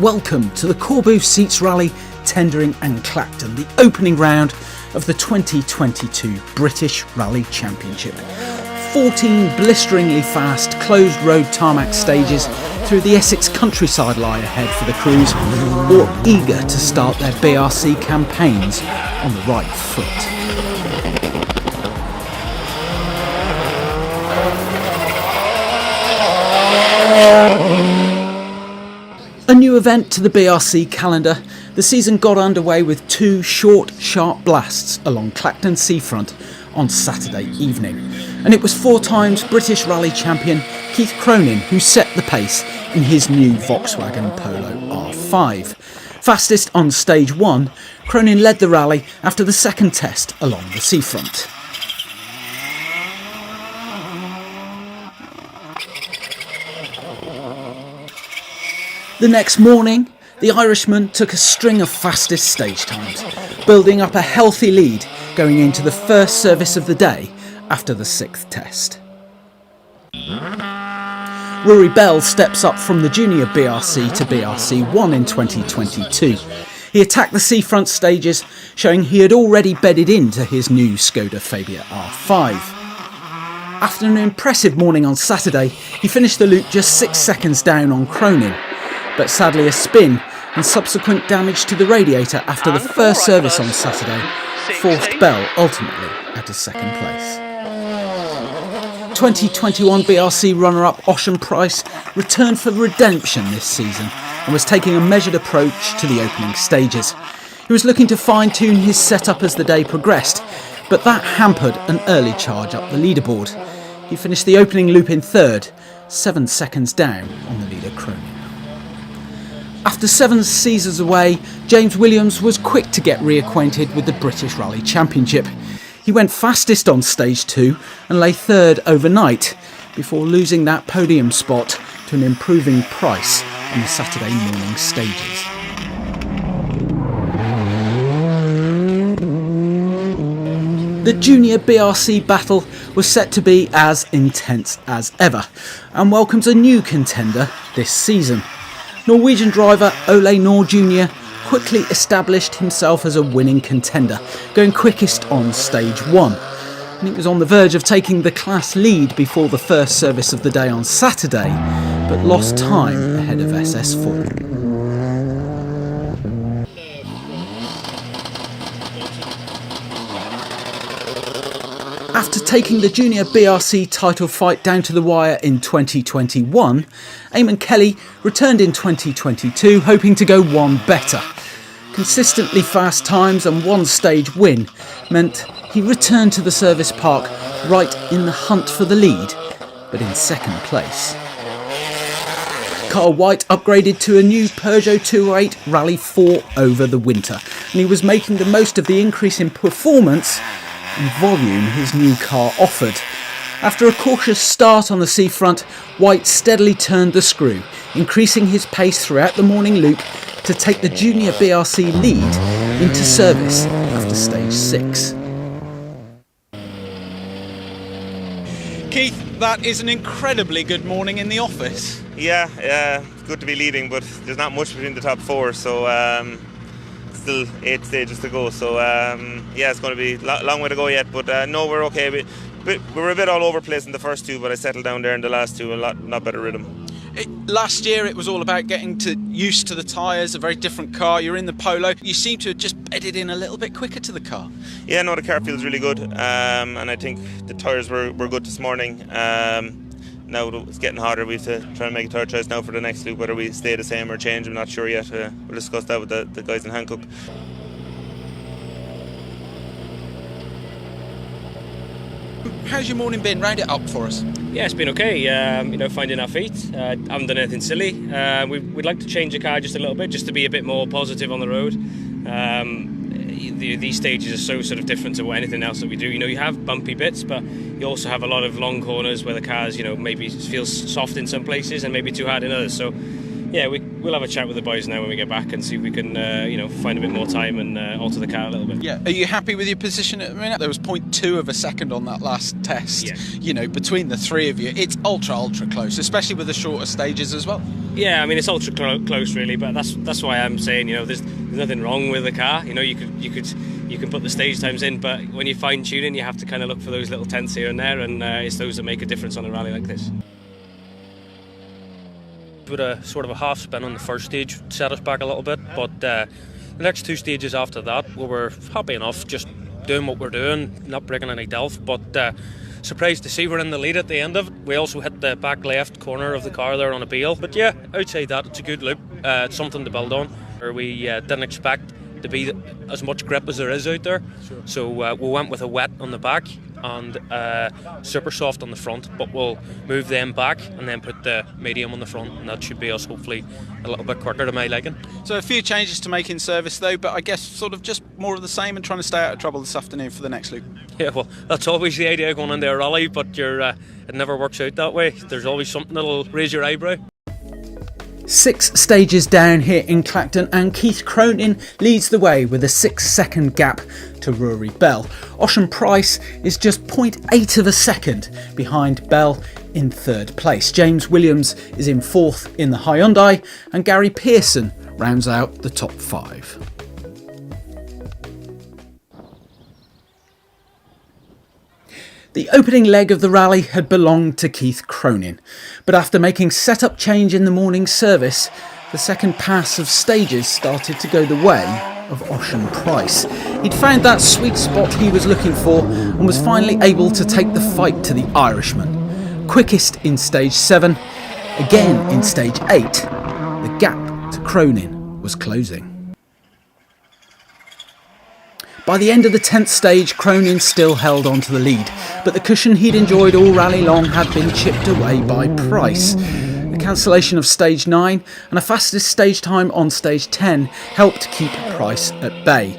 welcome to the Corbeau Seats Rally, Tendring and Clacton, the opening round of the 2022 British Rally Championship. 14 blisteringly fast, closed road tarmac stages through the Essex countryside lie ahead for the crews, all eager to start their BRC campaigns on the right foot. A new event to the BRC calendar, the season got underway with two short, sharp blasts along Clacton seafront on Saturday evening. And it was 4 times British Rally champion Keith Cronin who set the pace in his new Volkswagen Polo R5. Fastest on stage 1, Cronin led the rally after the second test along the seafront. The next morning, the Irishman took a string of fastest stage times, building up a healthy lead going into the first service of the day after the 6th test. Rory Bell steps up from the junior BRC to BRC1 in 2022. He attacked the seafront stages, showing he had already bedded into his new Skoda Fabia R5. After an impressive morning on Saturday, he finished the loop just 6 seconds down on Cronin. But sadly a spin and subsequent damage to the radiator after the first service on Saturday forced Bell ultimately out of second place. 2021 BRC runner-up Ocean Price returned for redemption this season and was taking a measured approach to the opening stages. He was looking to fine-tune his setup as the day progressed, but that hampered an early charge up the leaderboard. He finished the opening loop in 3rd, 7 seconds down on the leader Cronin. After 7 seasons away, James Williams was quick to get reacquainted with the British Rally Championship. He went fastest on stage 2 and lay 3rd overnight, before losing that podium spot to an improving Price on the Saturday morning stages. The junior BRC battle was set to be as intense as ever, and welcomes a new contender this season. Norwegian driver Ole Nord Jr. quickly established himself as a winning contender, going quickest on stage 1. And he was on the verge of taking the class lead before the first service of the day on Saturday, but lost time ahead of SS4. After taking the junior BRC title fight down to the wire in 2021, Eamon Kelly returned in 2022 hoping to go one better. Consistently fast times and one stage win meant he returned to the service park right in the hunt for the lead, but in second place. Carl White upgraded to a new Peugeot 208 Rally 4 over the winter, and he was making the most of the increase in performance and volume his new car offered. After a cautious start on the seafront, White steadily turned the screw, increasing his pace throughout the morning loop to take the junior BRC lead into service after stage 6. Keith, that is an incredibly good morning in the office. Yeah, it's good to be leading, but there's not much between the top 4, so still 8 stages to go, so yeah, it's going to be a long way to go yet, but no, we're okay. We were a bit all over the place in the first 2, but I settled down there in the last 2, a lot better rhythm. Last year it was all about getting used to the tyres, a very different car. You're in the Polo. You seem to have just bedded in a little bit quicker to the car. Yeah, no, the car feels really good, and I think the tyres were good this morning. Now it's getting hotter, we have to try and make a tyre choice now for the next loop, whether we stay the same or change, I'm not sure yet. We'll discuss that with the guys in Hancock. How's your morning been? Round it up for us. Yeah, it's been okay. Finding our feet. Haven't done anything silly. We'd like to change the car just a little bit, just to be a bit more positive on the road. These stages are so sort of different to anything else that we do. You have bumpy bits, but you also have a lot of long corners where the cars, maybe feels soft in some places and maybe too hard in others. So Yeah, we'll have a chat with the boys now when we get back and see if we can, find a bit more time and alter the car a little bit. Yeah. Are you happy with your position at the minute? There was 0.2 of a second on that last test. Yeah. Between the three of you, it's ultra close, especially with the shorter stages as well. Yeah, I mean it's ultra close really, but that's why I'm saying there's nothing wrong with the car. You can put the stage times in, but when you fine tuning, you have to kind of look for those little tenths here and there, and it's those that make a difference on a rally like this. With a sort of a half spin on the first stage set us back a little bit, but the next two stages after that we were happy enough just doing what we're doing, not breaking any delf, but surprised to see we're in the lead at the end of it. We also hit the back left corner of the car there on a bale, but yeah, outside that it's a good loop. It's something to build on. We didn't expect to be as much grip as there is out there, so we went with a wet on the back and super soft on the front, but we'll move them back and then put the medium on the front, and that should be us hopefully a little bit quicker to my liking. So a few changes to make in service though, but I guess sort of just more of the same and trying to stay out of trouble this afternoon for the next loop. Yeah, well, that's always the idea going into a rally, but it never works out that way. There's always something that'll raise your eyebrow. 6 stages down here in Clacton, and Keith Cronin leads the way with a 6-second gap to Rory Bell. Ocean Price is just 0.8 of a second behind Bell in 3rd place. James Williams is in 4th in the Hyundai, and Gary Pearson rounds out the top 5. The opening leg of the rally had belonged to Keith Cronin, but after making setup change in the morning service, the second pass of stages started to go the way of Ocean Price. He'd found that sweet spot he was looking for and was finally able to take the fight to the Irishman. Quickest in stage 7, again in stage 8, the gap to Cronin was closing. By the end of the 10th stage, Cronin still held on to the lead, but the cushion he'd enjoyed all rally long had been chipped away by Price. The cancellation of stage 9 and a fastest stage time on stage 10 helped keep Price at bay.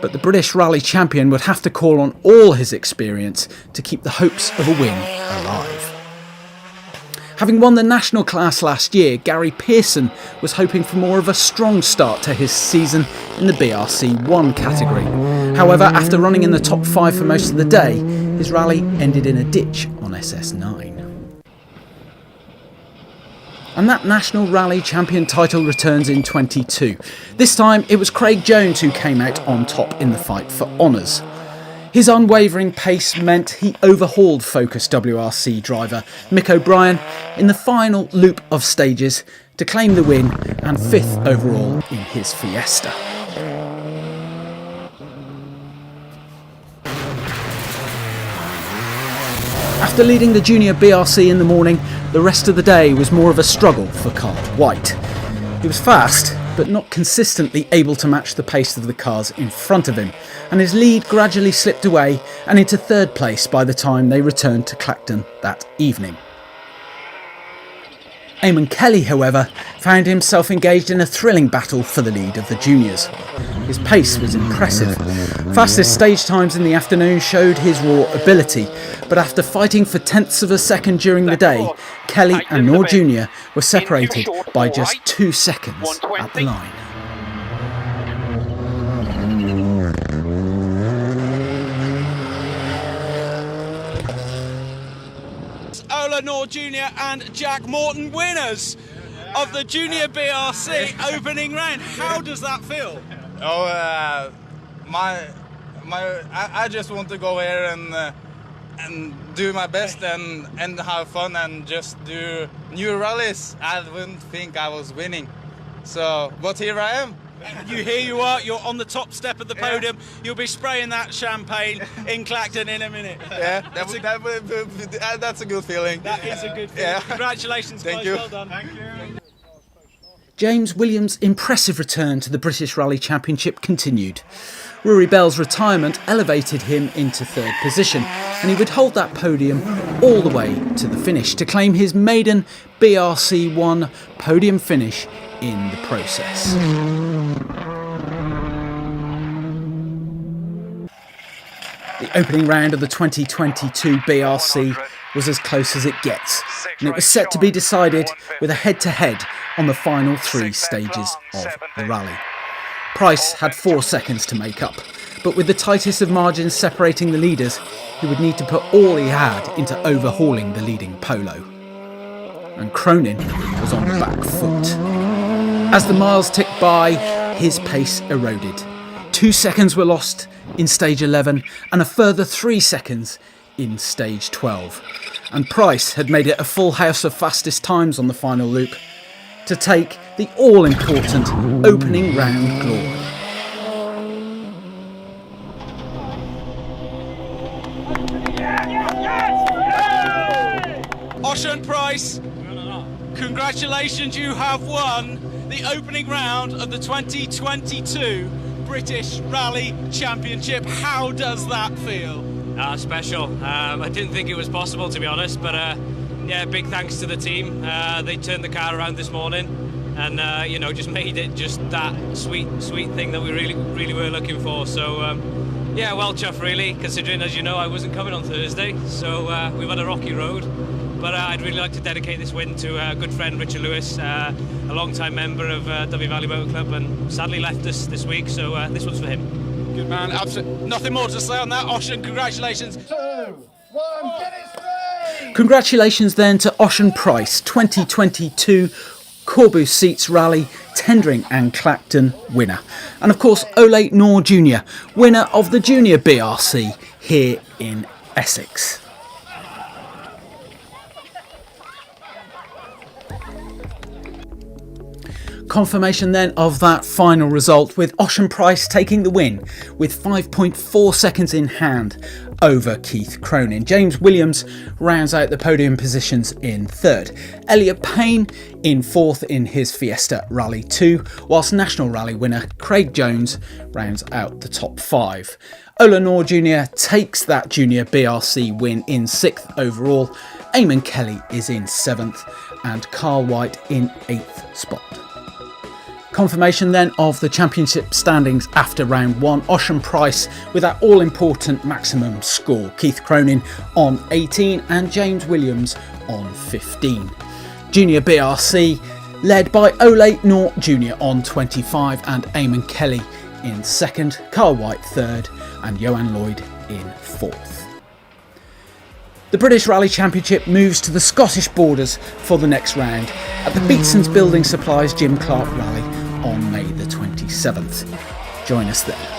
But the British Rally champion would have to call on all his experience to keep the hopes of a win alive. Having won the national class last year, Gary Pearson was hoping for more of a strong start to his season in the BRC 1 category. However, after running in the top 5 for most of the day, his rally ended in a ditch on SS9. And that National Rally Champion title returns in 22. This time it was Craig Jones who came out on top in the fight for honours. His unwavering pace meant he overhauled Focus WRC driver Mick O'Brien in the final loop of stages to claim the win and 5th overall in his Fiesta. After leading the junior BRC in the morning, the rest of the day was more of a struggle for Carl White. He was fast, but not consistently able to match the pace of the cars in front of him, and his lead gradually slipped away and into 3rd place by the time they returned to Clacton that evening. Eamon Kelly, however, found himself engaged in a thrilling battle for the lead of the juniors. His pace was impressive. Fastest stage times in the afternoon showed his raw ability, but after fighting for tenths of a second during the day, Kelly and Noor Jr. were separated by just 2 seconds at the line. Ola Noor Jr. and Jack Morton, winners of the Junior BRC opening round. How does that feel? I just want to go here and do my best and have fun and just do new rallies. I wouldn't think I was winning. So, but here I am. Here you are, you're on the top step of the podium. You'll be spraying that champagne in Clacton in a minute. Yeah, that's a good feeling. That is a good feeling. Yeah. Congratulations, Thank guys. you. Well done. Thank you. James Williams' impressive return to the British Rally Championship continued. Rory Bell's retirement elevated him into 3rd position, and he would hold that podium all the way to the finish to claim his maiden BRC 1 podium finish in the process. The opening round of the 2022 BRC was as close as it gets, and it was set to be decided with a head-to-head on the final 3 stages of the rally. Price had 4 seconds to make up, but with the tightest of margins separating the leaders, he would need to put all he had into overhauling the leading Polo. And Cronin was on the back foot. As the miles ticked by, his pace eroded. 2 seconds were lost in stage 11 and a further 3 seconds in stage 12. And Price had made it a full house of fastest times on the final loop to take the all-important opening round glory. Ocean Price, congratulations, you have won the opening round of the 2022 British Rally Championship. How does that feel? Special. I didn't think it was possible, to be honest, but yeah, big thanks to the team. They turned the car around this morning and you know, just made it just that sweet thing that we really were looking for. So yeah, well chuffed really, considering, as you know, I wasn't coming on Thursday, so we've had a rocky road. But I'd really like to dedicate this win to a good friend, Richard Lewis, a long-time member of Dyfi Valley Motor Club, and sadly left us this week, so this one's for him. Good man, absolutely nothing more to say on that. Ocean, congratulations. 2, 1, get it straight! Congratulations then to Ocean Price, 2022 Corbeau Seats Rally, Tendring and Clacton winner. And of course, Ole Knorr Jr., winner of the Junior BRC here in Essex. Confirmation then of that final result, with Ocean Price taking the win with 5.4 seconds in hand over Keith Cronin. James Williams rounds out the podium positions in 3rd. Elliot Payne in 4th in his Fiesta Rally 2, whilst National Rally winner Craig Jones rounds out the top 5. Ole Knorr Jr. takes that Junior BRC win in 6th overall. Eamon Kelly is in 7th and Carl White in 8th spot. Confirmation then of the championship standings after round 1. Ocean Price with that all-important maximum score. Keith Cronin on 18 and James Williams on 15. Junior BRC led by Ole Knorr Jr. on 25 and Eamon Kelly in 2nd, Carl White 3rd and Johan Lloyd in 4th. The British Rally Championship moves to the Scottish borders for the next round at the Beatson's Building Supplies Jim Clark Rally on May the 27th. Join us there.